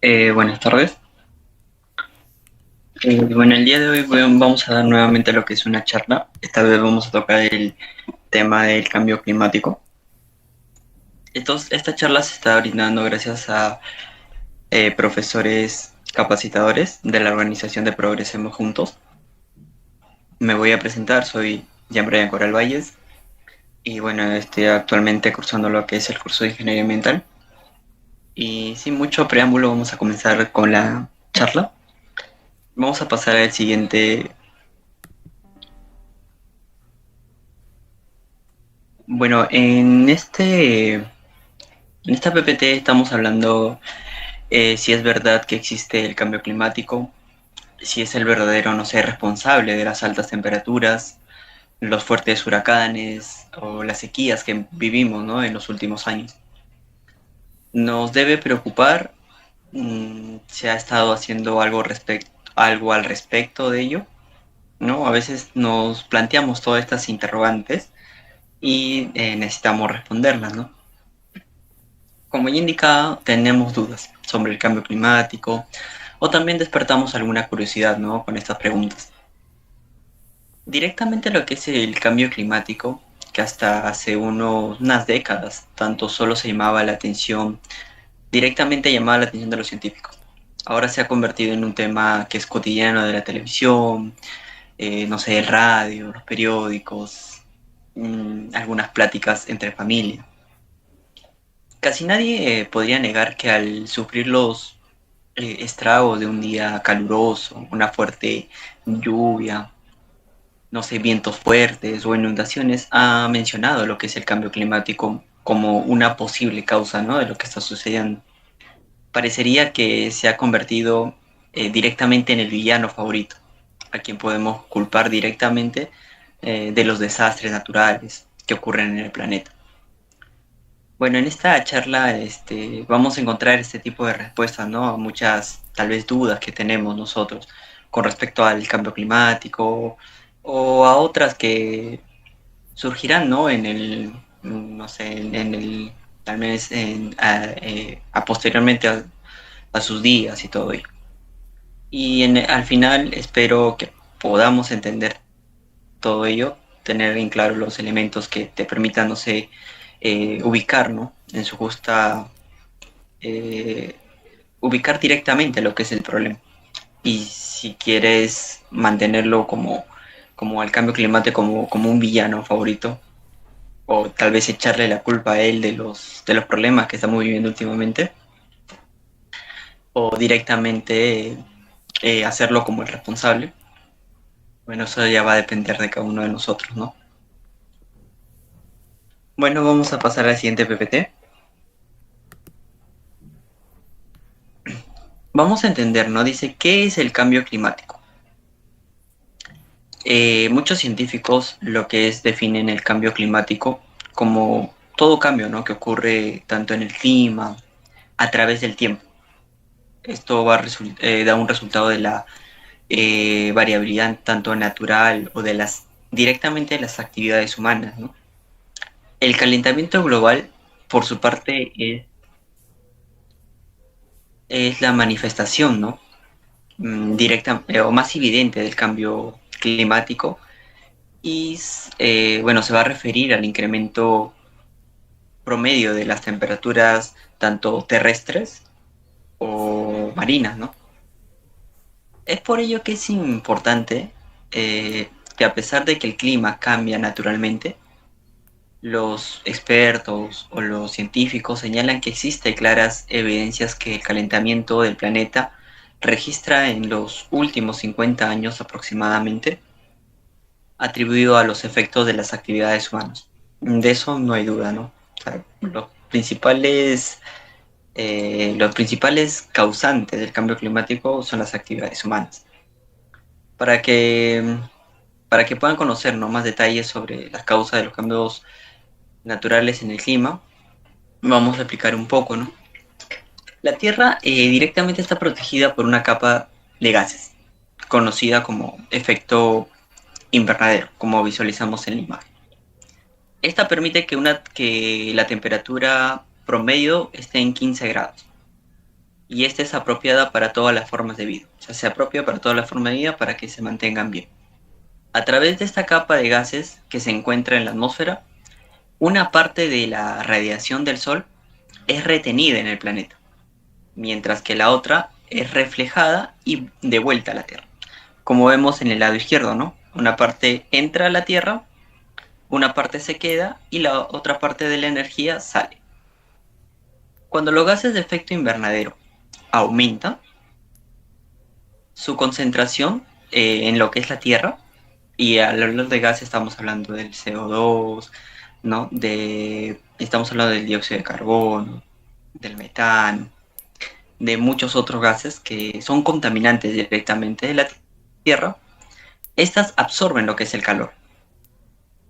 Buenas tardes. Bueno, el día de hoy vamos a dar nuevamente lo que es una charla. Esta vez vamos a tocar el tema del cambio climático. Esta charla se está brindando gracias a profesores capacitadores de la organización de Progresemos Juntos. Me voy a presentar, soy Jean-Brian Coral Valles y bueno, estoy actualmente cursando lo que es el curso de Ingeniería Ambiental. Y sin mucho preámbulo vamos a comenzar con la charla. Vamos a pasar al siguiente. Bueno, en esta PPT estamos hablando si es verdad que existe el cambio climático, si es el verdadero, no sé, responsable de las altas temperaturas, los fuertes huracanes o las sequías que vivimos, ¿no?, en los últimos años. Nos debe preocupar. Se ha estado haciendo algo al respecto de ello, ¿no? A veces nos planteamos todas estas interrogantes y necesitamos responderlas, ¿no? Como ya indicado, tenemos dudas sobre el cambio climático o también despertamos alguna curiosidad, ¿no?, con estas preguntas. Directamente lo que es el cambio climático, que hasta hace unas décadas tanto solo se llamaba la atención, directamente llamaba la atención de los científicos. Ahora se ha convertido en un tema que es cotidiano de la televisión, no sé, el radio, los periódicos, algunas pláticas entre familia. Casi nadie podría negar que al sufrir los estragos de un día caluroso, una fuerte lluvia, no sé, vientos fuertes o inundaciones, ha mencionado lo que es el cambio climático como una posible causa, ¿no?, de lo que está sucediendo. Parecería que se ha convertido directamente en el villano favorito, a quien podemos culpar directamente de los desastres naturales que ocurren en el planeta. Bueno, en esta charla vamos a encontrar este tipo de respuestas, ¿no?, a muchas tal vez dudas que tenemos nosotros con respecto al cambio climático o a otras que surgirán, ¿no?, no sé, en el, tal vez a posteriormente a sus días y todo ello. Y al final espero que podamos entender todo ello, tener en claro los elementos que te permitan, no sé, ubicar, ¿no?, en su justa, eh, ubicar directamente lo que es el problema. Y si quieres mantenerlo como al cambio climático como un villano favorito, o tal vez echarle la culpa a él de los problemas que estamos viviendo últimamente, o directamente hacerlo como el responsable, bueno, eso ya va a depender de cada uno de nosotros, ¿no? Bueno, vamos a pasar al siguiente PPT. Vamos a entender, ¿no? Dice, ¿qué es el cambio climático? Muchos científicos lo que es definen el cambio climático como todo cambio, ¿no?, que ocurre tanto en el clima a través del tiempo. Esto da un resultado de la variabilidad tanto natural o directamente de las actividades humanas, ¿no? El calentamiento global, por su parte, es la manifestación, ¿no?, directa o más evidente del cambio climático y bueno, se va a referir al incremento promedio de las temperaturas tanto terrestres o marinas, ¿no? Es por ello que es importante que a pesar de que el clima cambia naturalmente, los expertos o los científicos señalan que existen claras evidencias que el calentamiento del planeta registra en los últimos 50 años aproximadamente, atribuido a los efectos de las actividades humanas. De eso no hay duda, ¿no? O sea, los principales causantes del cambio climático son las actividades humanas. Para que, para que puedan conocer, ¿no?, más detalles sobre las causas de los cambios naturales en el clima, vamos a explicar un poco, ¿no? La Tierra directamente está protegida por una capa de gases, conocida como efecto invernadero, como visualizamos en la imagen. Esta permite que la temperatura promedio esté en 15 grados. y esta es apropiada para todas las formas de vida. O sea, se apropia para todas las formas de vida para que se mantengan bien. A través de esta capa de gases que se encuentra en la atmósfera, una parte de la radiación del Sol es retenida en el planeta, mientras que la otra es reflejada y devuelta a la Tierra. Como vemos en el lado izquierdo, ¿no? Una parte entra a la Tierra, una parte se queda y la otra parte de la energía sale. Cuando los gases de efecto invernadero aumentan, su concentración en lo que es la Tierra, y al hablar de gas estamos hablando del CO2, ¿no? Estamos hablando del dióxido de carbono, del metano, de muchos otros gases que son contaminantes directamente de la Tierra. Estas absorben lo que es el calor,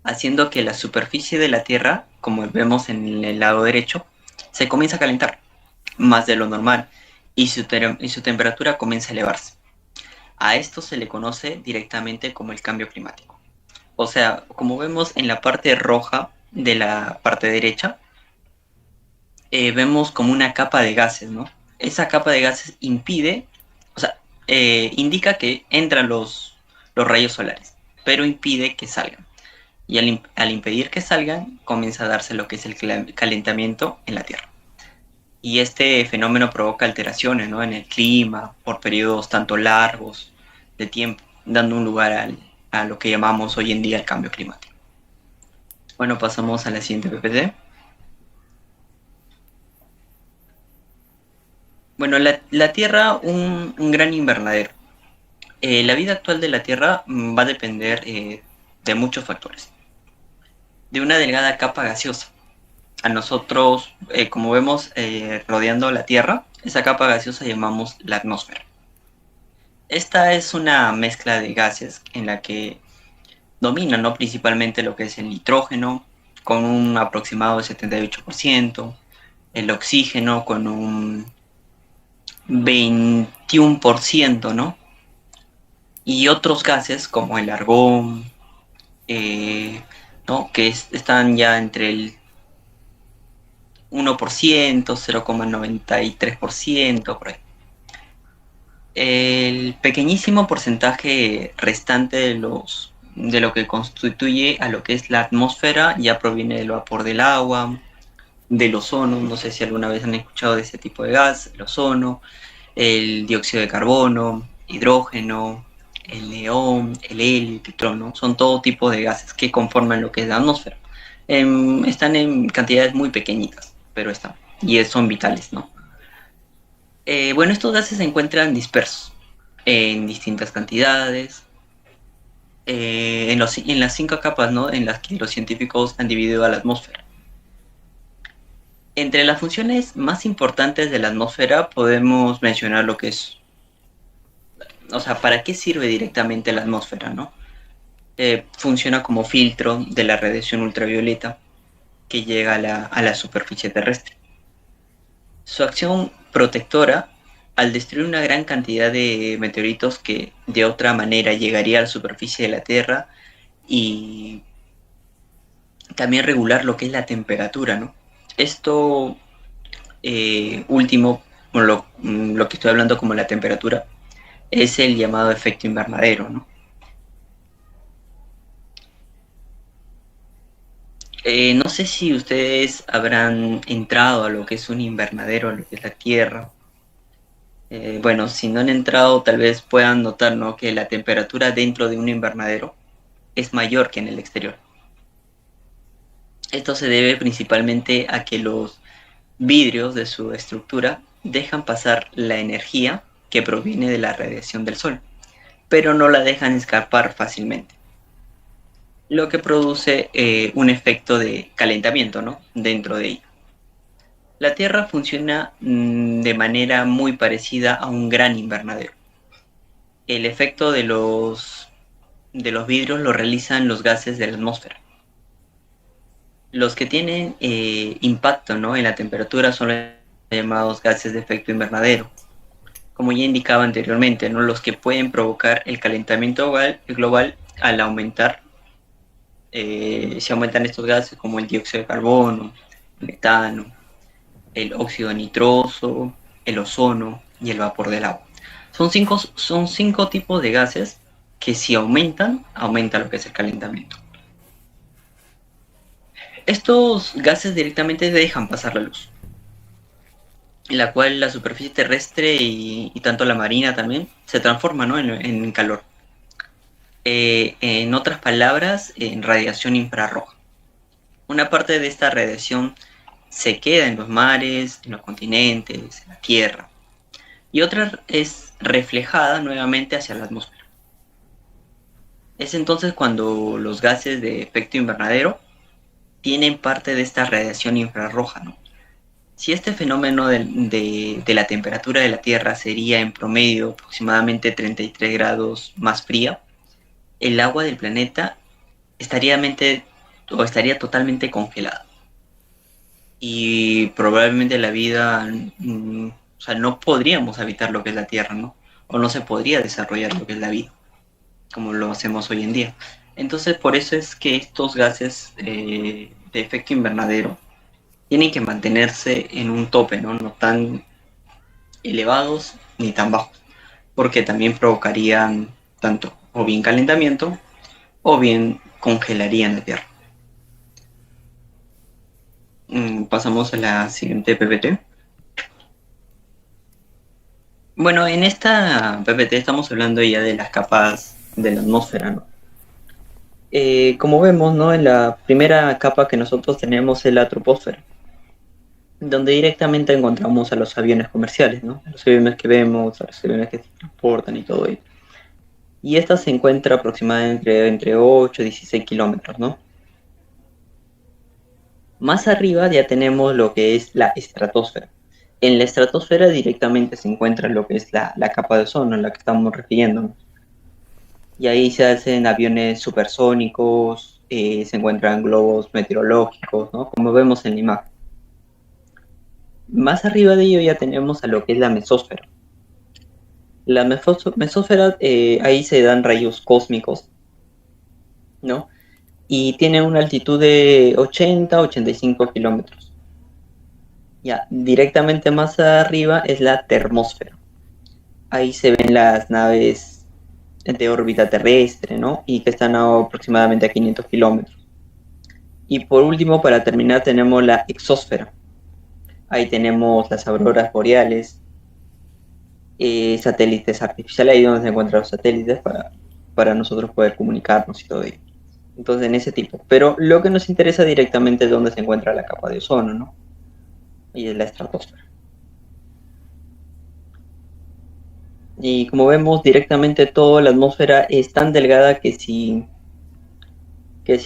haciendo que la superficie de la Tierra, como vemos en el lado derecho, se comienza a calentar más de lo normal y su temperatura comienza a elevarse. A esto se le conoce directamente como el cambio climático. O sea, como vemos en la parte roja de la parte derecha, vemos como una capa de gases, ¿no? Esa capa de gases impide, o sea, indica que entran los rayos solares, pero impide que salgan. Y al impedir que salgan, comienza a darse lo que es el calentamiento en la Tierra. Y este fenómeno provoca alteraciones, ¿no? En el clima por periodos tanto largos de tiempo, dando un lugar a lo que llamamos hoy en día el cambio climático. Bueno, pasamos a la siguiente PPT. Bueno, la Tierra, un gran invernadero. La vida actual de la Tierra va a depender de muchos factores. De una delgada capa gaseosa. A nosotros, como vemos rodeando la Tierra, esa capa gaseosa llamamos la atmósfera. Esta es una mezcla de gases en la que domina, ¿no? Principalmente lo que es el nitrógeno, con un aproximado de 78%, el oxígeno con un 21%, ¿no? Y otros gases como el argón, ¿no? Que están ya entre el 1%, 0,93%, por ahí. El pequeñísimo porcentaje restante de lo que constituye a lo que es la atmósfera ya proviene del vapor del agua, del ozono. No sé si alguna vez han escuchado de ese tipo de gas, el ozono, el dióxido de carbono, hidrógeno, el neón, el helio, el petróleo, ¿no? Son todo tipo de gases que conforman lo que es la atmósfera. Están en cantidades muy pequeñitas, pero están, y son vitales, ¿no? Bueno, estos gases se encuentran dispersos en distintas cantidades, en las 5 capas, ¿no? En las que los científicos han dividido a la atmósfera. Entre las funciones más importantes de la atmósfera podemos mencionar lo que es, o sea, ¿para qué sirve directamente la atmósfera, no? Funciona como filtro de la radiación ultravioleta que llega a la superficie terrestre. Su acción protectora, al destruir una gran cantidad de meteoritos que de otra manera llegaría a la superficie de la Tierra, y también regular lo que es la temperatura, ¿no? Esto último, lo que estoy hablando como la temperatura, es el llamado efecto invernadero, ¿no? No sé si ustedes habrán entrado a lo que es un invernadero, a lo que es la Tierra. Bueno, si no han entrado, tal vez puedan notar, ¿no? Que la temperatura dentro de un invernadero es mayor que en el exterior. Esto se debe principalmente a que los vidrios de su estructura dejan pasar la energía que proviene de la radiación del Sol, pero no la dejan escapar fácilmente, lo que produce un efecto de calentamiento, ¿no? Dentro de ella. La Tierra funciona de manera muy parecida a un gran invernadero. El efecto de los vidrios lo realizan los gases de la atmósfera. Los que tienen impacto, ¿no? En la temperatura son los llamados gases de efecto invernadero, como ya indicaba anteriormente, ¿no? Los que pueden provocar el calentamiento global al aumentar, si aumentan estos gases como el dióxido de carbono, el metano, el óxido nitroso, el ozono y el vapor del agua. Son cinco tipos de gases que si aumentan, aumenta lo que es el calentamiento. Estos gases directamente dejan pasar la luz, la cual la superficie terrestre y tanto la marina también se transforma, ¿no?, en calor. En otras palabras, en radiación infrarroja. Una parte de esta radiación se queda en los mares, en los continentes, en la Tierra, y otra es reflejada nuevamente hacia la atmósfera. Es entonces cuando los gases de efecto invernadero tienen parte de esta radiación infrarroja, ¿no? Si este fenómeno de la temperatura de la Tierra sería en promedio aproximadamente 33 grados más fría, el agua del planeta estaría totalmente congelada. Y probablemente la vida, o sea, no podríamos habitar lo que es la Tierra, ¿no? O no se podría desarrollar lo que es la vida, como lo hacemos hoy en día. Entonces, por eso es que estos gases de efecto invernadero tienen que mantenerse en un tope, ¿no? No tan elevados ni tan bajos, porque también provocarían tanto o bien calentamiento o bien congelarían la Tierra. Pasamos a la siguiente PPT. Bueno, en esta PPT estamos hablando ya de las capas de la atmósfera, ¿no? Como vemos, ¿no?, en la primera capa que nosotros tenemos es la troposfera, donde directamente encontramos a los aviones comerciales, ¿no? A los aviones que vemos, a los aviones que se transportan y todo ello. Y esta se encuentra aproximadamente entre 8 y 16 kilómetros, ¿no? Más arriba ya tenemos lo que es la estratosfera. En la estratosfera directamente se encuentra lo que es la capa de ozono en la que estamos refiriéndonos. Y ahí se hacen aviones supersónicos, se encuentran globos meteorológicos, ¿no?, como vemos en la imagen. Más arriba de ello ya tenemos a lo que es la mesósfera. La mesósfera, ahí se dan rayos cósmicos, ¿no? Y tiene una altitud de 80-85 kilómetros. Ya, directamente más arriba es la termósfera. Ahí se ven las naves de órbita terrestre, ¿no?, y que están aproximadamente a 500 kilómetros. Y por último, para terminar, tenemos la exósfera. Ahí tenemos las auroras boreales, satélites artificiales, ahí donde se encuentran los satélites para nosotros poder comunicarnos y todo ello. Entonces, en ese tipo. Pero lo que nos interesa directamente es dónde se encuentra la capa de ozono, ¿no? Y es la estratosfera. Y como vemos, directamente toda la atmósfera es tan delgada que si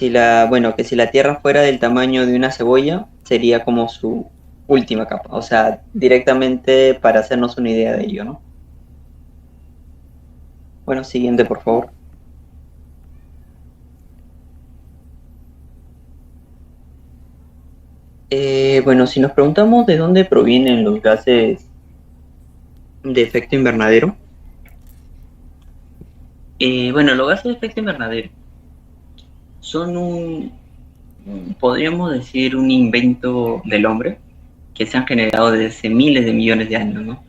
la Tierra fuera del tamaño de una cebolla, sería como su última capa. O sea, directamente para hacernos una idea de ello, ¿no? Bueno, siguiente, por favor. Bueno, si nos preguntamos de dónde provienen los gases de efecto invernadero, bueno, los gases de efecto invernadero son podríamos decir, un invento del hombre que se han generado desde miles de millones de años, ¿no?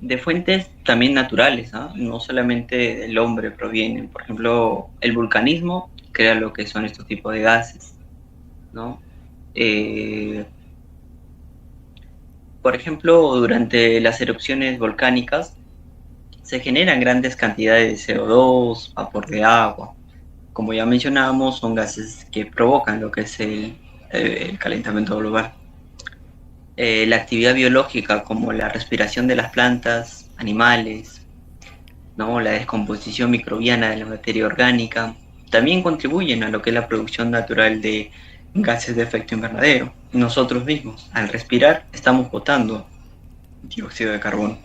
De fuentes también naturales, ¿no? No solamente del hombre provienen. Por ejemplo, el vulcanismo crea lo que son estos tipos de gases, ¿no? Eh, por ejemplo, durante las erupciones volcánicas se generan grandes cantidades de CO2, vapor de agua. Como ya mencionábamos, son gases que provocan lo que es el calentamiento global. La actividad biológica, como la respiración de las plantas, animales, ¿no?, la descomposición microbiana de la materia orgánica, también contribuyen a lo que es la producción natural de gases de efecto invernadero. Nosotros mismos, al respirar, estamos botando dióxido de carbono.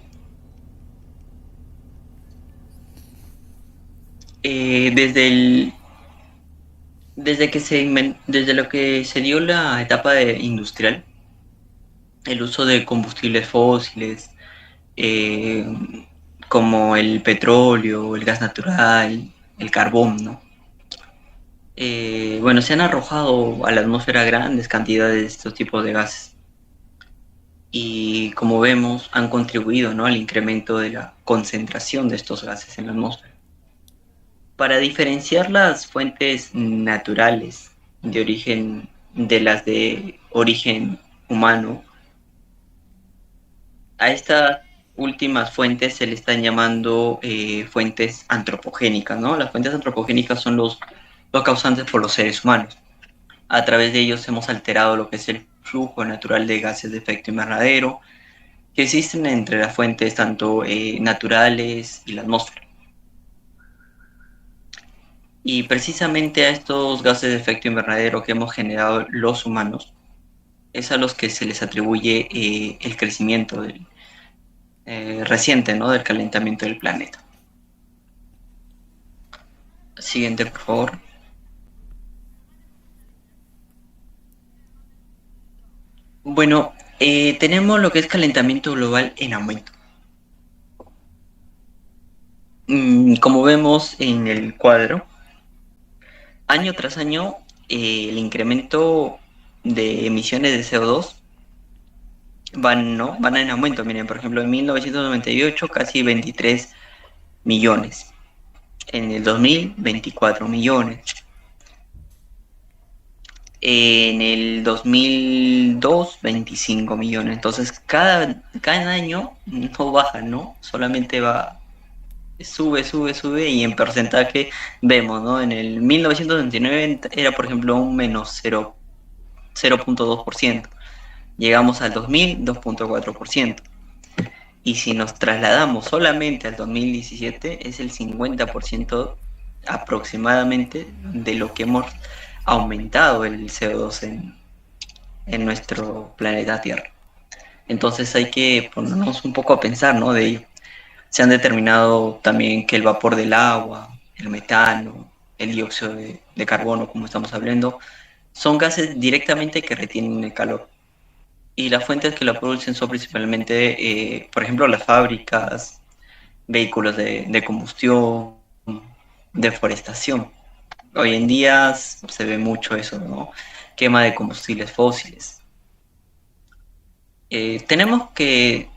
Desde lo que se dio la etapa industrial, el uso de combustibles fósiles, eh, como el petróleo, el gas natural, el carbón, ¿no? Bueno, se han arrojado a la atmósfera grandes cantidades de estos tipos de gases. y como vemos han contribuido, ¿no?, al incremento de la concentración de estos gases en la atmósfera. Para diferenciar las fuentes naturales de origen de las de origen humano, a estas últimas fuentes se le están llamando fuentes antropogénicas, ¿no? Las fuentes antropogénicas son los causantes por los seres humanos. A través de ellos hemos alterado lo que es el flujo natural de gases de efecto invernadero, que existen entre las fuentes tanto naturales y la atmósfera. Y precisamente a estos gases de efecto invernadero que hemos generado los humanos, es a los que se les atribuye el crecimiento reciente, ¿no?, del calentamiento del planeta. Siguiente, por favor. Bueno, tenemos lo que es calentamiento global en aumento. Como vemos en el cuadro, año tras año el incremento de emisiones de CO2 van, ¿no?, van en aumento. Miren, por ejemplo, en 1998 casi 23 millones, en el 2000 24 millones, en el 2002 25 millones. Entonces cada año no baja, ¿no? Solamente va, sube y en porcentaje vemos, ¿no? En el 1999 era, por ejemplo, un menos 0.2%. Llegamos al 2000, 2.4%. Y si nos trasladamos solamente al 2017, es el 50% aproximadamente de lo que hemos aumentado el CO2 en nuestro planeta Tierra. Entonces hay que ponernos un poco a pensar, ¿no?, de ello. Se han determinado también que el vapor del agua, el metano, el dióxido de carbono, como estamos hablando, son gases directamente que retienen el calor. Y las fuentes que lo producen son principalmente, por ejemplo, las fábricas, vehículos de combustión, deforestación. Hoy en día se ve mucho eso, ¿no? Quema de combustibles fósiles. Tenemos que,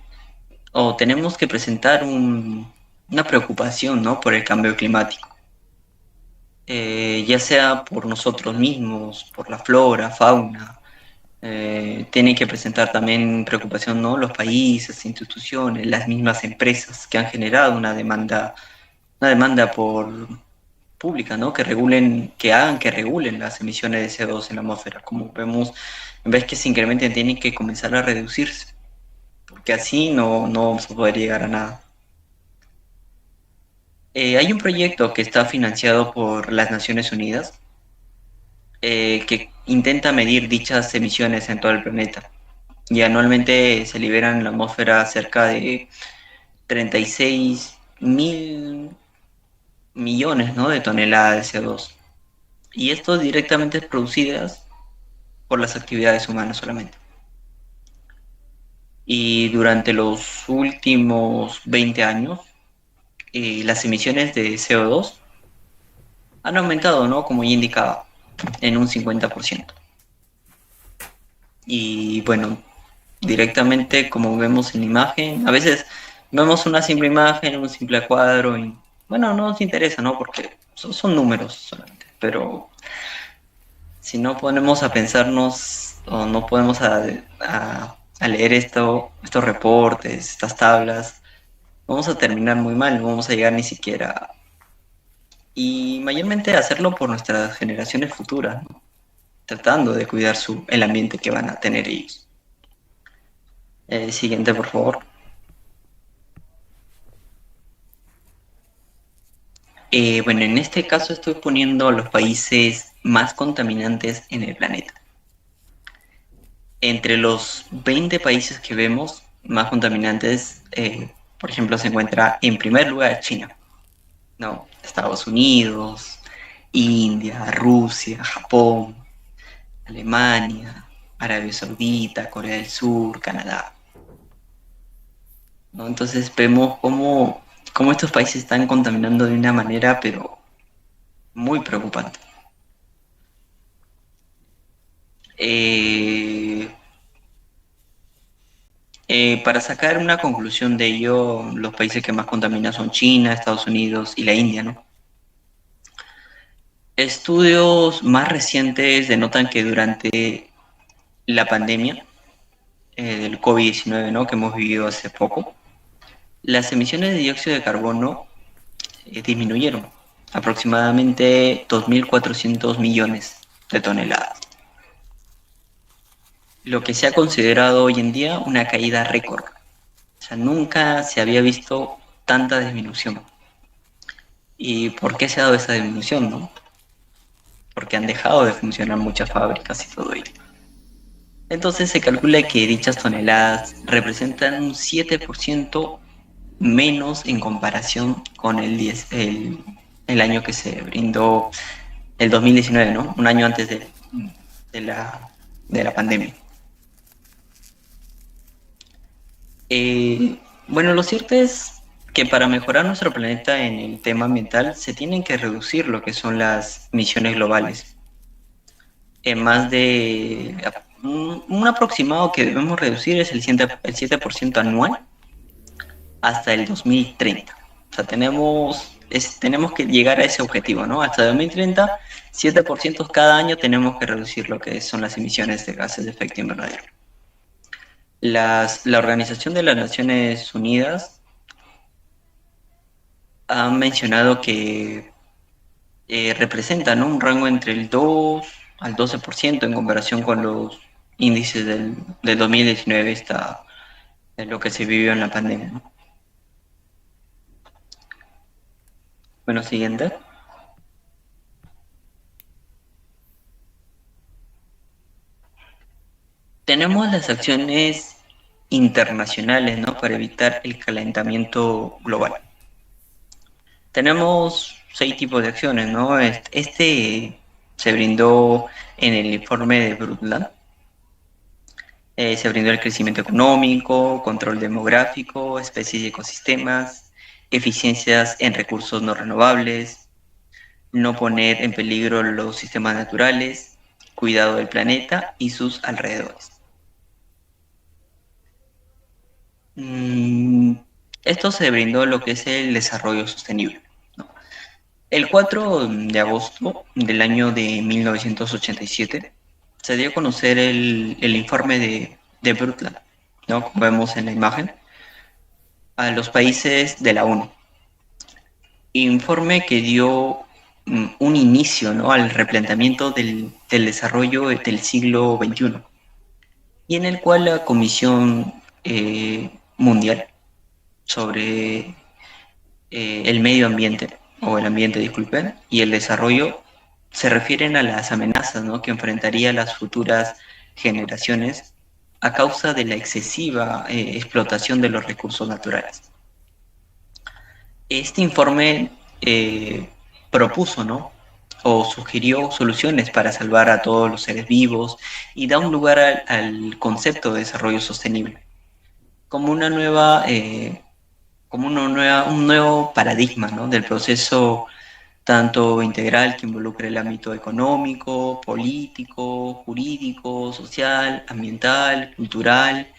o tenemos que presentar una preocupación, ¿no?, por el cambio climático. Ya sea por nosotros mismos, por la flora, fauna. Tienen que presentar también preocupación, ¿no?, los países, instituciones, las mismas empresas que han generado una demanda por pública, ¿no?, que regulen, que hagan que regulen las emisiones de CO2 en la atmósfera. Como vemos, en vez que se incrementen, tienen que comenzar a reducirse, porque así no vamos a poder llegar a nada. Hay un proyecto que está financiado por las Naciones Unidas que intenta medir dichas emisiones en todo el planeta. Y anualmente se liberan en la atmósfera cerca de 36.000 millones, ¿no?, de toneladas de CO2. Y esto directamente es producidas por las actividades humanas solamente. Y durante los últimos 20 años, las emisiones de CO2 han aumentado, ¿no?, como ya indicaba, en un 50%. Y bueno, directamente como vemos en la imagen, a veces vemos una simple imagen, un simple cuadro y bueno, no nos interesa, ¿no?, porque son números solamente, pero si no ponemos a pensarnos o no podemos a leer estos reportes, estas tablas, vamos a terminar muy mal, no vamos a llegar ni siquiera, y mayormente hacerlo por nuestras generaciones futuras, ¿no?, tratando de cuidar el ambiente que van a tener ellos. Siguiente, por favor. Bueno, en este caso estoy poniendo los países más contaminantes en el planeta. Entre los 20 países que vemos más contaminantes, por ejemplo, se encuentra en primer lugar China, ¿no? Estados Unidos, India, Rusia, Japón, Alemania, Arabia Saudita, Corea del Sur, Canadá, ¿no? Entonces vemos cómo estos países están contaminando de una manera, pero muy preocupante. Eh, Para sacar una conclusión de ello, los países que más contaminan son China, Estados Unidos y la India, ¿no? Estudios más recientes denotan que durante la pandemia del COVID-19, ¿no? Que hemos vivido hace poco, las emisiones de dióxido de carbono disminuyeron aproximadamente 2.400 millones de toneladas, lo que se ha considerado hoy en día una caída récord. O sea, nunca se había visto tanta disminución. ¿Y por qué se ha dado esa disminución, no? Porque han dejado de funcionar muchas fábricas y todo ello. Entonces se calcula que dichas toneladas representan un 7% menos en comparación con el año que se brindó, el 2019, ¿no? Un año antes de la, de la pandemia. Bueno, lo cierto es que para mejorar nuestro planeta en el tema ambiental se tienen que reducir lo que son las emisiones globales. En más de un aproximado que debemos reducir es el 7% anual hasta el 2030. O sea, tenemos que llegar a ese objetivo, ¿no? Hasta 2030, 7% cada año tenemos que reducir lo que son las emisiones de gases de efecto invernadero. La Organización de las Naciones Unidas ha mencionado que representan, ¿no?, un rango entre el 2 al 12% en comparación con los índices del 2019, de lo que se vivió en la pandemia, ¿no? Bueno, siguiente. Tenemos las acciones internacionales, ¿no?, para evitar el calentamiento global. Tenemos 6 tipos de acciones, ¿no? Este se brindó en el informe de Brundtland. Se brindó el crecimiento económico, control demográfico, especies y ecosistemas, eficiencias en recursos no renovables, no poner en peligro los sistemas naturales, cuidado del planeta y sus alrededores. Mm, Esto se brindó lo que es el desarrollo sostenible, ¿no? El 4 de agosto del año de 1987 se dio a conocer el informe de Brundtland, ¿no?, como vemos en la imagen, a los países de la ONU. Informe que dio un inicio, ¿no?, al replanteamiento del desarrollo del siglo XXI, y en el cual la Comisión Mundial sobre el medio ambiente, o el ambiente, disculpen, y el desarrollo se refieren a las amenazas, ¿no?, que enfrentaría las futuras generaciones a causa de la excesiva explotación de los recursos naturales. Este informe propuso, ¿no?, o sugirió soluciones para salvar a todos los seres vivos y da un lugar al concepto de desarrollo sostenible como un nuevo paradigma, ¿no?, del proceso tanto integral que involucre el ámbito económico, político, jurídico, social, ambiental, cultural,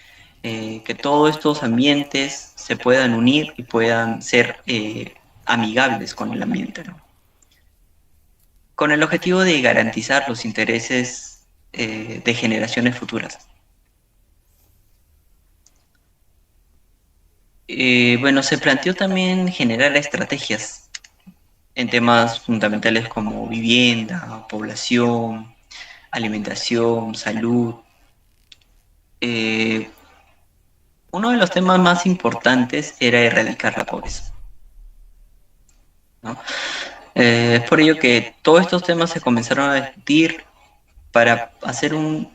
que todos estos ambientes se puedan unir y puedan ser amigables con el ambiente, ¿no?, con el objetivo de garantizar los intereses de generaciones futuras. Bueno, se planteó también generar estrategias en temas fundamentales como vivienda, población, alimentación, salud. Eh, Uno de los temas más importantes era erradicar la pobreza, ¿no? Es por ello que todos estos temas se comenzaron a discutir para hacer un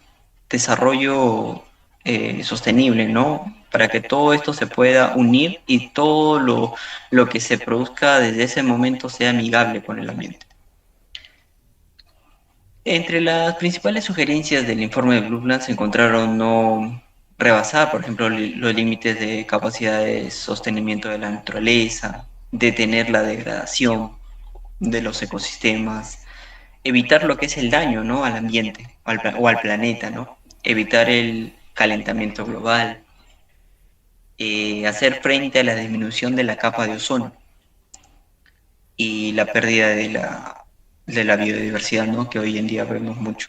desarrollo sostenible, ¿no? Para que todo esto se pueda unir y todo lo que se produzca desde ese momento sea amigable con el ambiente. Entre las principales sugerencias del informe de Brundtland se encontraron no rebasar, por ejemplo, los límites de capacidad de sostenimiento de la naturaleza, detener la degradación de los ecosistemas, evitar lo que es el daño, ¿no?, al ambiente o al planeta, ¿no?, evitar el calentamiento global, hacer frente a la disminución de la capa de ozono y la pérdida de la biodiversidad, ¿no? Que hoy en día vemos mucho.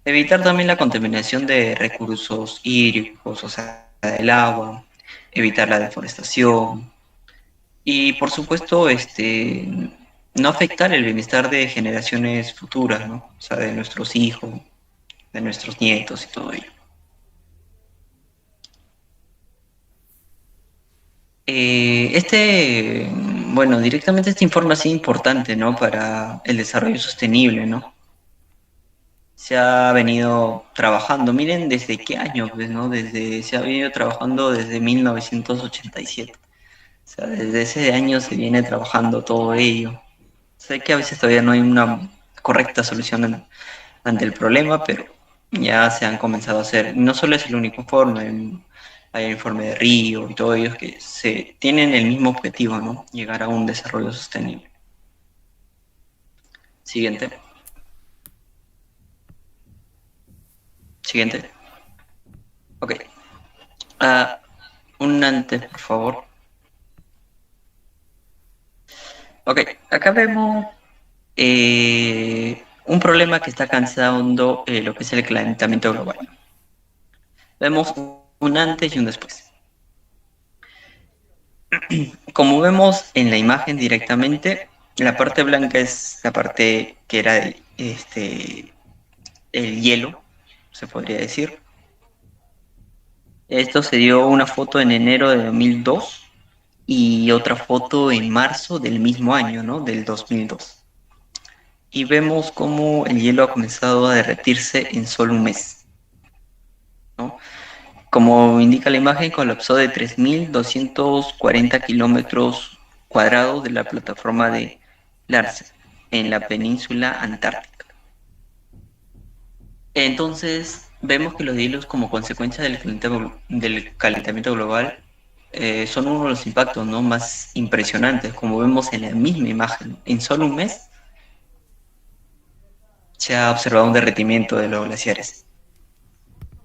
Evitar también la contaminación de recursos hídricos, o sea, del agua, evitar la deforestación y, por supuesto, no afectar el bienestar de generaciones futuras, ¿no? O sea, de nuestros hijos, de nuestros nietos y todo ello. Bueno, directamente este informe ha sido importante, ¿no? Para el desarrollo sostenible, ¿no? Se ha venido trabajando, miren desde qué año, pues, ¿no? Se ha venido trabajando desde 1987. O sea, desde ese año se viene trabajando todo ello. Sé que a veces todavía no hay una correcta solución ante el problema, pero ya se han comenzado a hacer. No solo es el único informe, hay el informe de Río y todos ellos que se tienen el mismo objetivo, ¿no? Llegar a un desarrollo sostenible. Siguiente, siguiente. Ok. Ah, un antes, por favor. Ok, acá vemos un problema que está causando lo que es el calentamiento global. Vemos un antes y un después. Como vemos en la imagen directamente, la parte blanca es la parte que era el hielo, se podría decir. Esto se dio una foto en enero de 2002 y otra foto en marzo del mismo año, ¿no? Del 2002. Y vemos cómo el hielo ha comenzado a derretirse en solo un mes, ¿no? Como indica la imagen, colapsó de 3.240 kilómetros cuadrados de la plataforma de Larsen en la península antártica. Entonces, vemos que los hielos, como consecuencia del calentamiento global, son uno de los impactos, ¿no? Más impresionantes, como vemos en la misma imagen. En solo un mes se ha observado un derretimiento de los glaciares.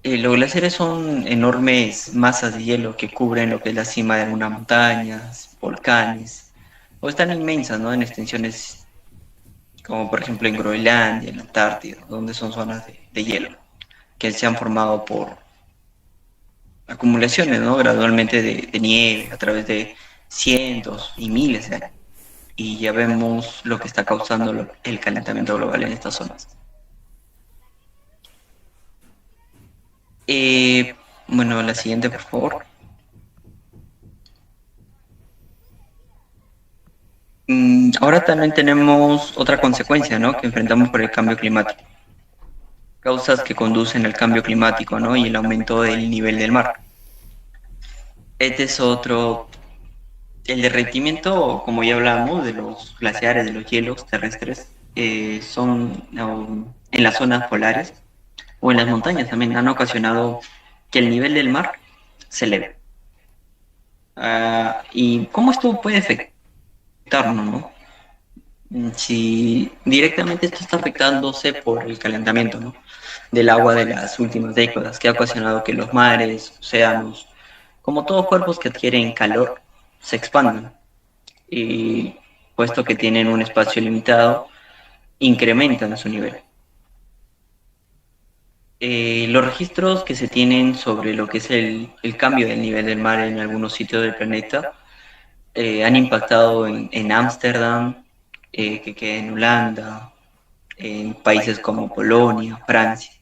Los glaciares son enormes masas de hielo que cubren lo que es la cima de algunas montañas, volcanes, o están inmensas, ¿no? En extensiones como por ejemplo en Groenlandia, en la Antártida, donde son zonas de hielo que se han formado por acumulaciones, ¿no? Gradualmente de nieve a través de cientos y miles de años. Y ya vemos lo que está causando el calentamiento global en estas zonas. Eh, bueno, la siguiente, por favor. Ahora también tenemos otra consecuencia, ¿no? Que enfrentamos por el cambio climático. Causas que conducen al cambio climático, ¿no? Y el aumento del nivel del mar. Este es otro, el derretimiento, como ya hablamos, de los glaciares, de los hielos terrestres, son en las zonas polares o en las montañas también han ocasionado que el nivel del mar se eleve. ¿Y cómo esto puede afectarnos, no? Si directamente esto está afectándose por el calentamiento, ¿no? Del agua de las últimas décadas, que ha ocasionado que los mares, océanos, como todos cuerpos que adquieren calor, se expandan. Y puesto que tienen un espacio limitado, incrementan su nivel. Los registros que se tienen sobre lo que es el cambio del nivel del mar en algunos sitios del planeta han impactado en Ámsterdam, que queda en Holanda, en países como Polonia, Francia.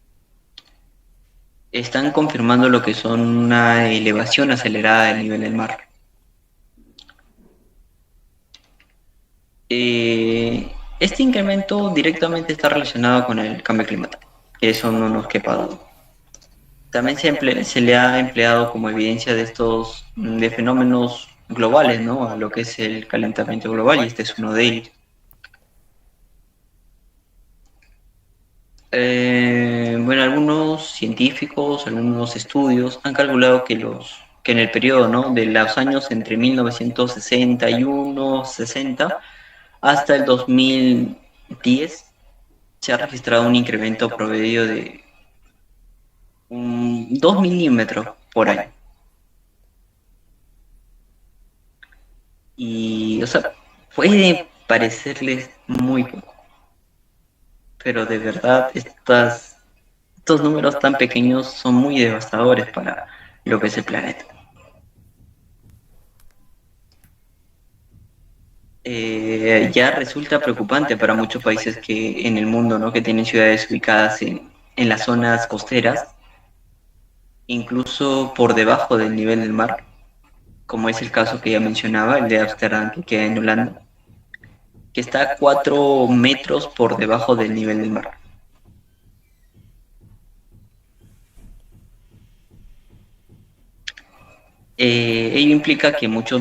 Están confirmando lo que son una elevación acelerada del nivel del mar. Este incremento directamente está relacionado con el cambio climático, eso no nos quepa duda. También se le ha empleado como evidencia de estos de fenómenos globales, ¿no? A lo que es el calentamiento global, y este es uno de ellos. Bueno, algunos científicos, algunos estudios han calculado que en el periodo, ¿no? De los años entre 1961, 60 hasta el 2010 se ha registrado un incremento promedio de 2 milímetros por año. Y, o sea, puede parecerles muy poco, pero de verdad estos números tan pequeños son muy devastadores para lo que es el planeta. Ya resulta preocupante para muchos países que en el mundo, ¿no? Que tienen ciudades ubicadas en las zonas costeras, incluso por debajo del nivel del mar, como es el caso que ya mencionaba, el de Ámsterdam, que queda en Holanda, que está a 4 metros por debajo del nivel del mar. Ello implica que muchas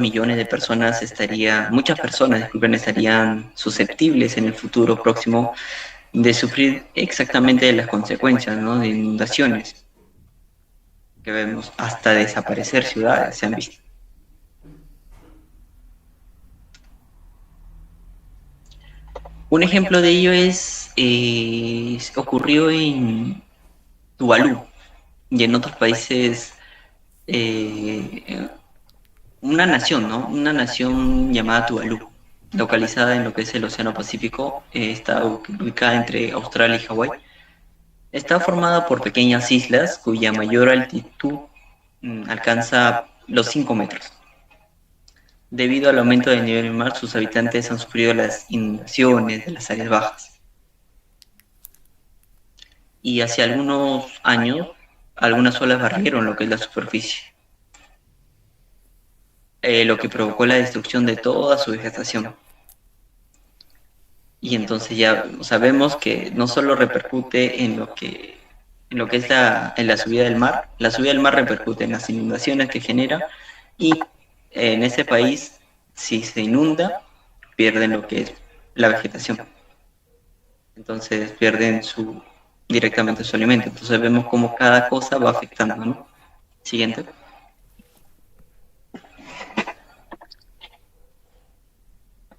personas, disculpen, estarían susceptibles en el futuro próximo de sufrir exactamente las consecuencias, ¿no? De inundaciones que vemos, hasta desaparecer ciudades se han visto. Un ejemplo de ello ocurrió en Tuvalu y en otros países, eh, una nación, ¿no? Una nación llamada Tuvalu, localizada en lo que es el Océano Pacífico, está ubicada entre Australia y Hawái. Está formada por pequeñas islas cuya mayor altitud alcanza los 5 metros. Debido al aumento del nivel del mar, sus habitantes han sufrido las inundaciones de las áreas bajas. Y hace algunos años, algunas olas barrieron lo que es la superficie, lo que provocó la destrucción de toda su vegetación. Y entonces ya sabemos que no solo repercute en lo que es en la subida del mar, la subida del mar repercute en las inundaciones que genera y en ese país, si se inunda, pierden lo que es la vegetación. Entonces pierden directamente su alimento. Entonces vemos cómo cada cosa va afectando, ¿no? Siguiente.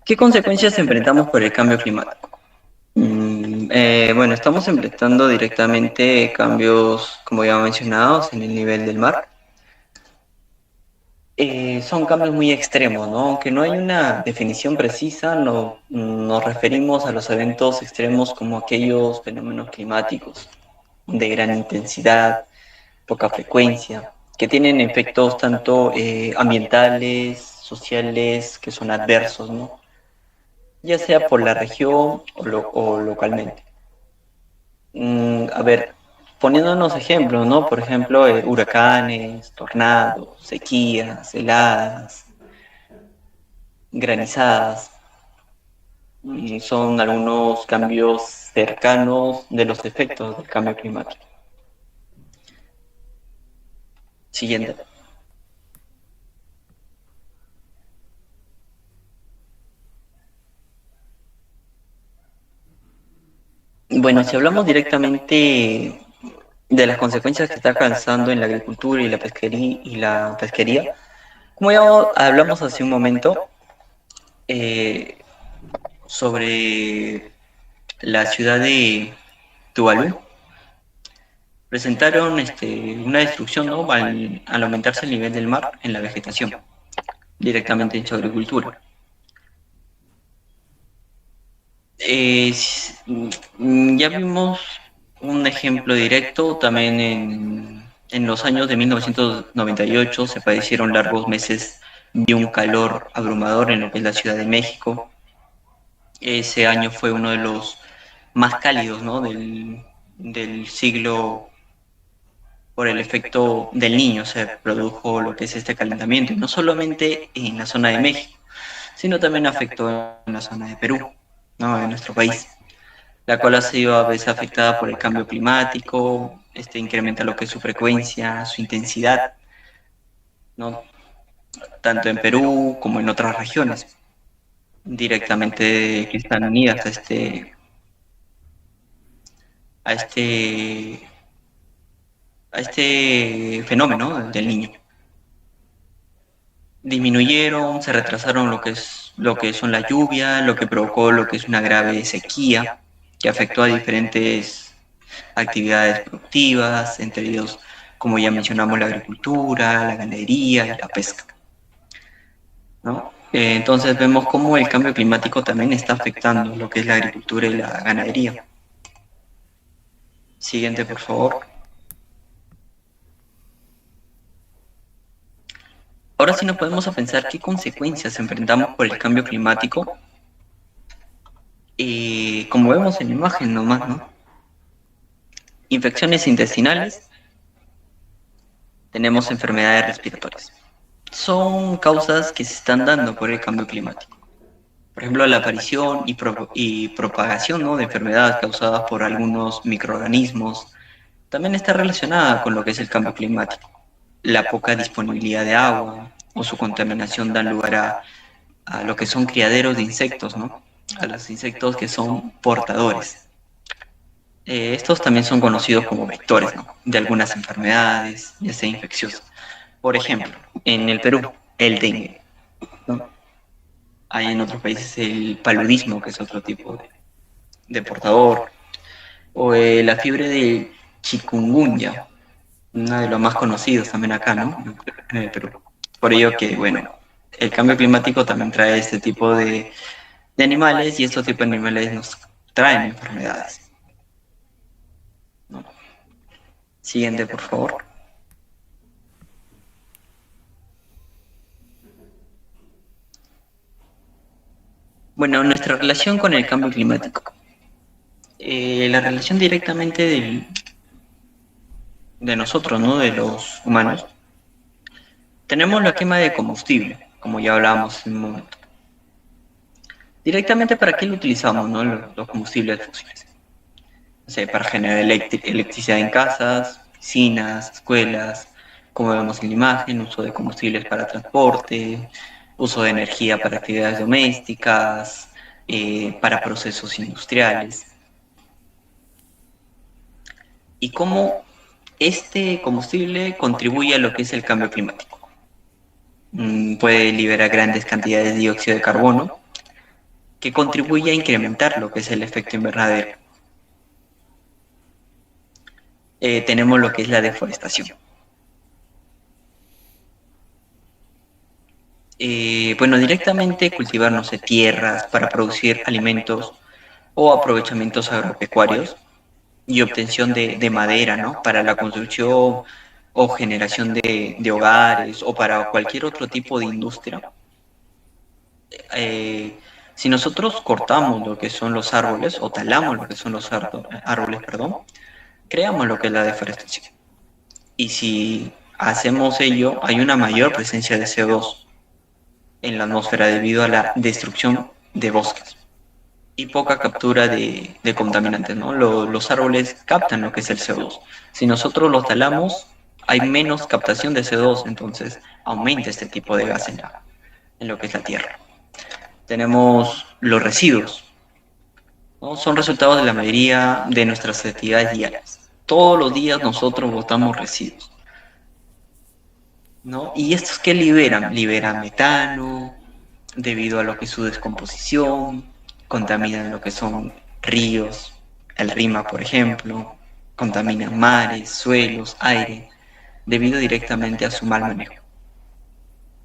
¿Qué consecuencias enfrentamos por el cambio climático? Bueno, estamos enfrentando directamente cambios, como ya mencionados, en el nivel del mar. Son cambios muy extremos, ¿no? Aunque no hay una definición precisa, no, nos referimos a los eventos extremos como aquellos fenómenos climáticos de gran intensidad, poca frecuencia, que tienen efectos tanto ambientales, sociales, que son adversos, ¿no? Ya sea por la región o localmente. A ver, poniéndonos ejemplos, ¿no? Por ejemplo, huracanes, tornados, sequías, heladas, granizadas, son algunos cambios cercanos de los efectos del cambio climático. Siguiente. Bueno, si hablamos directamente de las consecuencias que está causando en la agricultura y la pesquería, como ya hablamos hace un momento, eh, sobre la ciudad de Tuvalu, presentaron una destrucción, ¿no? Al aumentarse el nivel del mar en la vegetación, directamente en su agricultura. Eh, ya vimos un ejemplo directo también en los años de 1998 se padecieron largos meses de un calor abrumador en lo que es la Ciudad de México. Ese año fue uno de los más cálidos, ¿no? Del siglo por el efecto del niño se produjo lo que es este calentamiento, y no solamente en la zona de México, sino también afectó en la zona de Perú, ¿no? En nuestro país, la cual ha sido a veces afectada por el cambio climático, incrementa lo que es su frecuencia, su intensidad, ¿no? Tanto en Perú como en otras regiones, directamente que están unidas a este, a este fenómeno del niño. Disminuyeron, se retrasaron lo que son la lluvia, lo que provocó lo que es una grave sequía que afectó a diferentes actividades productivas, entre ellos, como ya mencionamos, la agricultura, la ganadería y la pesca, ¿no? Entonces vemos cómo el cambio climático también está afectando lo que es la agricultura y la ganadería. Siguiente, por favor. Ahora sí nos podemos a pensar qué consecuencias enfrentamos por el cambio climático. Como vemos en la imagen nomás, ¿no? Infecciones intestinales, tenemos enfermedades respiratorias. Son causas que se están dando por el cambio climático. Por ejemplo, la aparición y propagación, ¿no?, de enfermedades causadas por algunos microorganismos también está relacionada con lo que es el cambio climático. La poca disponibilidad de agua o su contaminación dan lugar a lo que son criaderos de insectos, ¿no? A los insectos que son portadores. Estos también son conocidos como vectores, ¿no?, de algunas enfermedades, ya sea infecciosas. Por ejemplo, en el Perú, el dengue, ¿no? Hay en otros países el paludismo, que es otro tipo de portador, o la fiebre de chikungunya, uno de los más conocidos también acá, ¿no?, en el Perú. Por ello que, bueno, el cambio climático también trae este tipo de animales y estos tipos de animales nos traen enfermedades, ¿no? Siguiente, por favor. Bueno, nuestra relación con el cambio climático. La relación directamente de nosotros, ¿no?, de los humanos. Tenemos la quema de combustible, como ya hablábamos en un momento. Directamente, ¿para qué lo utilizamos, no?, los combustibles fósiles? O sea, para generar electricidad en casas, oficinas, escuelas, como vemos en la imagen, uso de combustibles para transporte, uso de energía para actividades domésticas, para procesos industriales. Y cómo este combustible contribuye a lo que es el cambio climático. Puede liberar grandes cantidades de dióxido de carbono, que contribuye a incrementar lo que es el efecto invernadero. Tenemos lo que es la deforestación. Bueno, directamente cultivar, no sé, tierras para producir alimentos o aprovechamientos agropecuarios y obtención de madera, ¿no?, para la construcción o generación de hogares o para cualquier otro tipo de industria. Si nosotros cortamos lo que son los árboles o talamos lo que son los árboles, perdón, creamos lo que es la deforestación. Y si hacemos ello, hay una mayor presencia de CO2 en la atmósfera debido a la destrucción de bosques y poca captura de contaminantes, ¿no? Los árboles captan lo que es el CO2. Si nosotros los talamos, hay menos captación de CO2, entonces aumenta este tipo de gas en lo que es la Tierra. Tenemos los residuos, ¿no? Son resultados de la mayoría de nuestras actividades diarias. Todos los días nosotros botamos residuos, ¿no? ¿Y estos qué liberan? Liberan metano, debido a lo que es su descomposición, contaminan lo que son ríos, el Rima, por ejemplo, contaminan mares, suelos, aire, debido directamente a su mal manejo,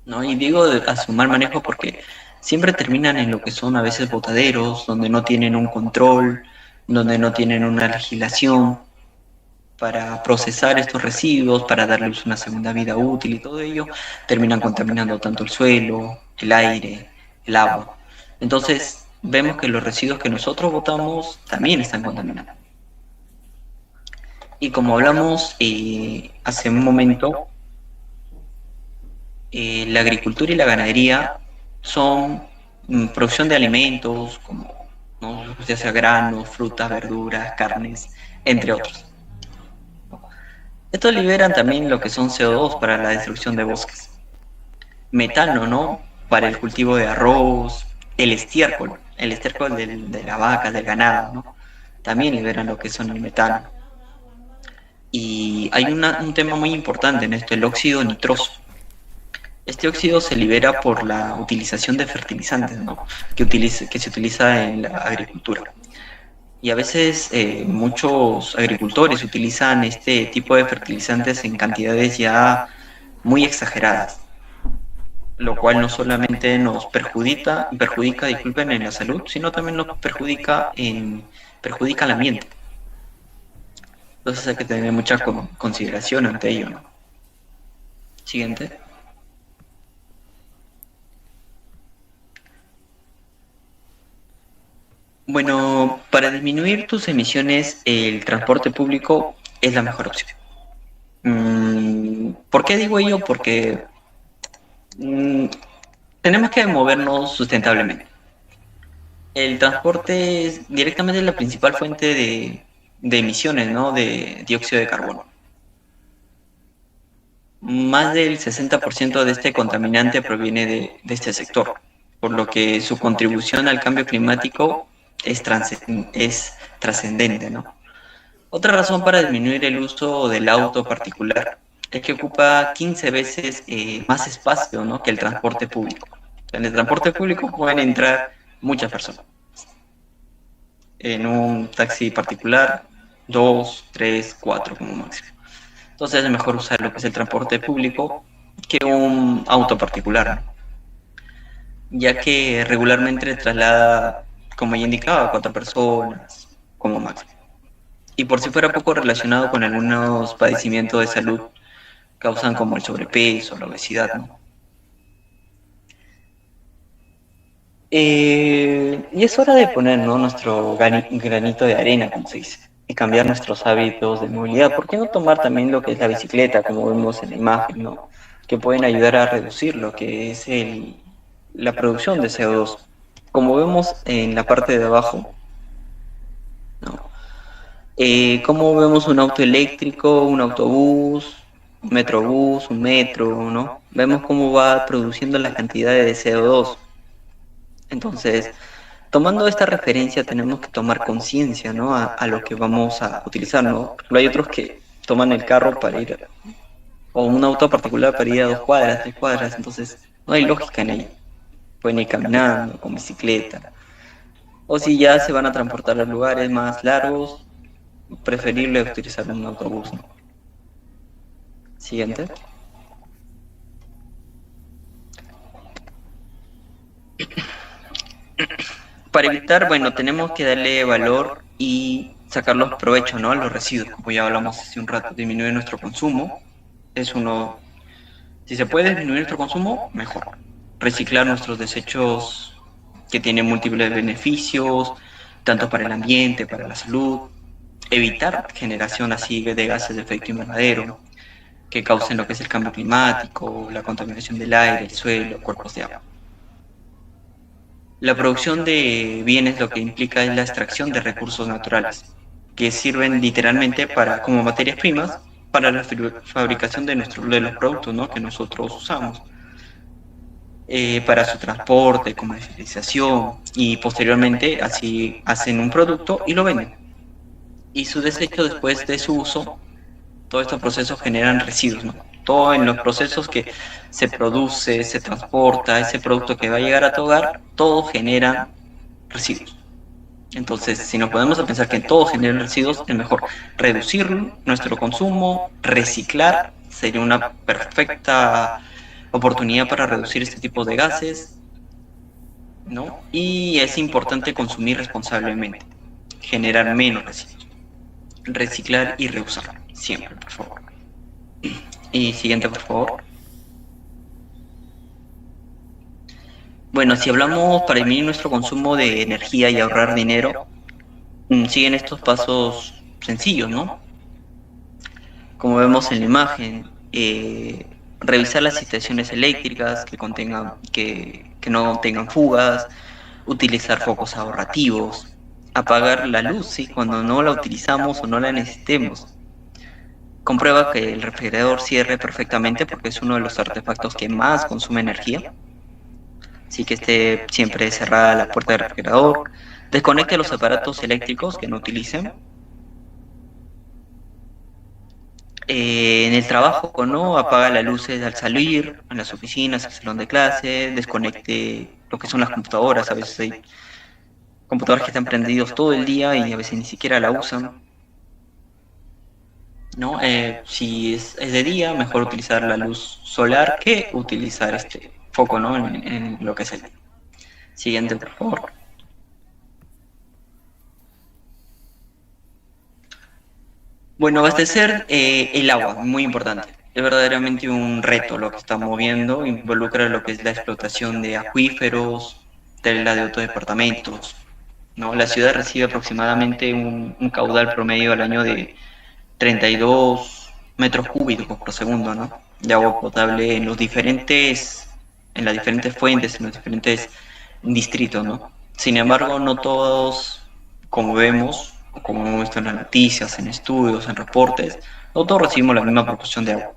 ¿no? Y digo a su mal manejo porque siempre terminan en lo que son a veces botaderos, donde no tienen un control, donde no tienen una legislación para procesar estos residuos, para darles una segunda vida útil y todo ello, terminan contaminando tanto el suelo, el aire, el agua. Entonces, vemos que los residuos que nosotros botamos también están contaminando. Y como hablamos hace un momento, la agricultura y la ganadería son producción de alimentos, como, ¿no?, ya sea granos, frutas, verduras, carnes, entre otros. Estos liberan también lo que son CO2 para la destrucción de bosques, metano, ¿no?, para el cultivo de arroz, el estiércol de la vaca, del ganado, ¿no?, también liberan lo que son el metano. Y hay un tema muy importante en esto, el óxido nitroso. Este óxido se libera por la utilización de fertilizantes, ¿no?, que se utiliza en la agricultura. Y a veces muchos agricultores utilizan este tipo de fertilizantes en cantidades ya muy exageradas. lo cual no solamente nos perjudica, disculpen, en la salud, sino también nos perjudica al ambiente. Entonces hay que tener mucha consideración ante ello, ¿no? Siguiente. Bueno, para disminuir tus emisiones, el transporte público es la mejor opción. ¿Por qué digo ello? Porque mm, tenemos que movernos sustentablemente. El transporte es directamente la principal fuente de emisiones, ¿no? De dióxido de carbono. Más del 60% de este contaminante proviene de este sector, por lo que su contribución al cambio climático es trascendente, ¿no? Otra razón para disminuir el uso del auto particular es que ocupa 15 veces más espacio, ¿no?, que el transporte público. En el transporte público pueden entrar muchas personas. En un taxi particular, dos, tres, cuatro como máximo. Entonces es mejor usar lo que es el transporte público que un auto particular, ya que regularmente traslada, como ya indicaba, cuatro personas como máximo. Y por si fuera poco, relacionado con algunos padecimientos de salud causan como el sobrepeso, la obesidad, ¿no? Y es hora de poner, ¿no?, nuestro granito de arena, como se dice, y cambiar nuestros hábitos de movilidad. ¿Por qué no tomar también lo que es la bicicleta, como vemos en la imagen, ¿no?, que pueden ayudar a reducir lo que es la producción de CO2? Como vemos en la parte de abajo, ¿no? Como vemos un auto eléctrico, un autobús, un metrobús, un metro, ¿no? Vemos cómo va produciendo la cantidad de CO2. Entonces, tomando esta referencia tenemos que tomar conciencia, ¿no?, a lo que vamos a utilizar, ¿no? Pero hay otros que toman el carro para ir, o un auto particular para ir a 2 cuadras, 3 cuadras, entonces no hay lógica en ello. Pueden ir caminando, con bicicleta, o si ya se van a transportar a lugares más largos, preferible utilizar un autobús, ¿no? Siguiente. Para evitar, bueno, tenemos que darle valor y sacar los provechos, ¿no?, a los residuos, como ya hablamos hace un rato. Disminuir nuestro consumo es uno. Si se puede disminuir nuestro consumo, mejor. Reciclar nuestros desechos, que tienen múltiples beneficios, tanto para el ambiente, para la salud. Evitar generación así de gases de efecto invernadero que causen lo que es el cambio climático, la contaminación del aire, el suelo, cuerpos de agua. La producción de bienes lo que implica es la extracción de recursos naturales, que sirven literalmente para, como materias primas para la fabricación de los productos, ¿no?, que nosotros usamos, para su transporte, comercialización, y posteriormente así hacen un producto y lo venden. Y su desecho, después de su uso, todos estos procesos generan residuos, ¿no? Todo en los procesos que se produce, se transporta, ese producto que va a llegar a tu hogar, todo genera residuos. Entonces, si nos podemos a pensar que todo genera residuos, es mejor reducir nuestro consumo, reciclar, sería una perfecta oportunidad para reducir este tipo de gases, ¿no? Y es importante consumir responsablemente, generar menos residuos, reciclar y reusar, siempre, por favor. Y siguiente, por favor. Bueno, si hablamos para disminuir nuestro consumo de energía y ahorrar dinero, siguen estos pasos sencillos, ¿no? Como vemos en la imagen, revisar las instalaciones eléctricas que no tengan fugas, utilizar focos ahorrativos, apagar la luz, ¿sí?, cuando no la utilizamos o no la necesitemos. Comprueba que el refrigerador cierre perfectamente porque es uno de los artefactos que más consume energía. Así que esté siempre cerrada la puerta del refrigerador. Desconecte los aparatos eléctricos que no utilicen. En el trabajo, ¿no?, apaga las luces al salir, en las oficinas, el salón de clase, desconecte lo que son las computadoras. A veces hay computadoras que están prendidos todo el día y a veces ni siquiera la usan, ¿no? Si es de día, mejor utilizar la luz solar que utilizar foco, ¿no? En lo que es el siguiente, por favor. Bueno, abastecer el agua, muy importante. Es verdaderamente un reto lo que estamos viendo, involucra lo que es la explotación de acuíferos, de la de otros departamentos, ¿no? La ciudad recibe aproximadamente un caudal promedio al año de 32 metros cúbicos por segundo, ¿no? De agua potable en las diferentes fuentes, en los diferentes distritos, ¿no? Sin embargo, no todos, como vemos, o como hemos visto en las noticias, en estudios, en reportes, no todos recibimos la misma proporción de agua.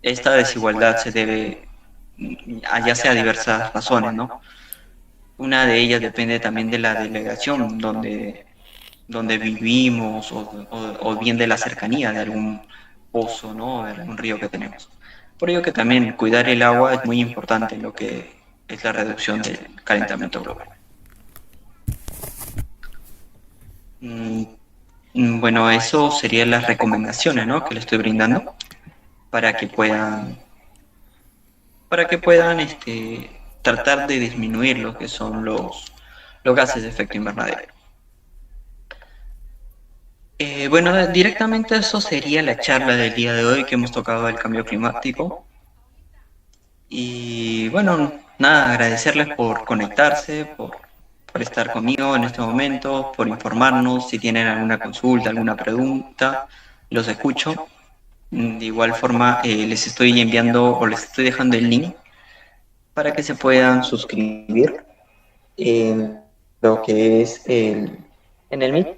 Esta desigualdad se debe ya sea a diversas razones, ¿no? Una de ellas depende también de la delegación donde vivimos o bien de la cercanía de algún pozo, ¿no? De algún río que tenemos. Por ello que también cuidar el agua es muy importante en lo que es la reducción del calentamiento global. Mm, bueno, eso serían las recomendaciones, ¿no? Que le estoy brindando para que puedan, tratar de disminuir lo que son los gases de efecto invernadero. Bueno, directamente eso sería la charla del día de hoy que hemos tocado el cambio climático. Y bueno, nada, agradecerles por conectarse, por estar conmigo en este momento, por informarnos. Si tienen alguna consulta, alguna pregunta, los escucho. De igual forma, les estoy enviando o les estoy dejando el link para que se puedan suscribir en lo que es en el Meet,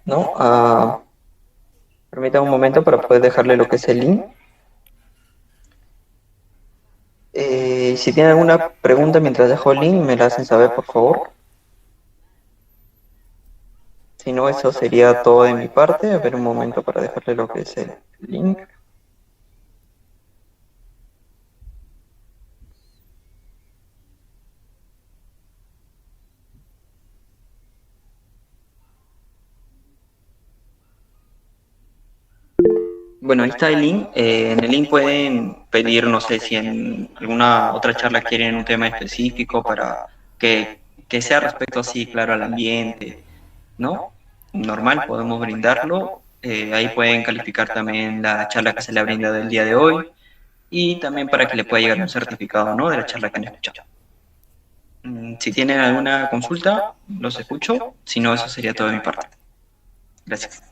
¿no? Permítanme un momento para poder dejarle lo que es el link. Si tienen alguna pregunta mientras dejo el link, me la hacen saber, por favor. Si no, eso sería todo de mi parte. A ver un momento para dejarle lo que es el link. Bueno, ahí está el link. En el link pueden pedir, no sé, si en alguna otra charla quieren un tema específico para que sea respecto así, claro, al ambiente, ¿no? Normal, podemos brindarlo. Ahí pueden calificar también la charla que se le ha brindado el día de hoy y también para que le pueda llegar un certificado, ¿no? De la charla que han escuchado. Si tienen alguna consulta, los escucho. Si no, eso sería todo de mi parte. Gracias.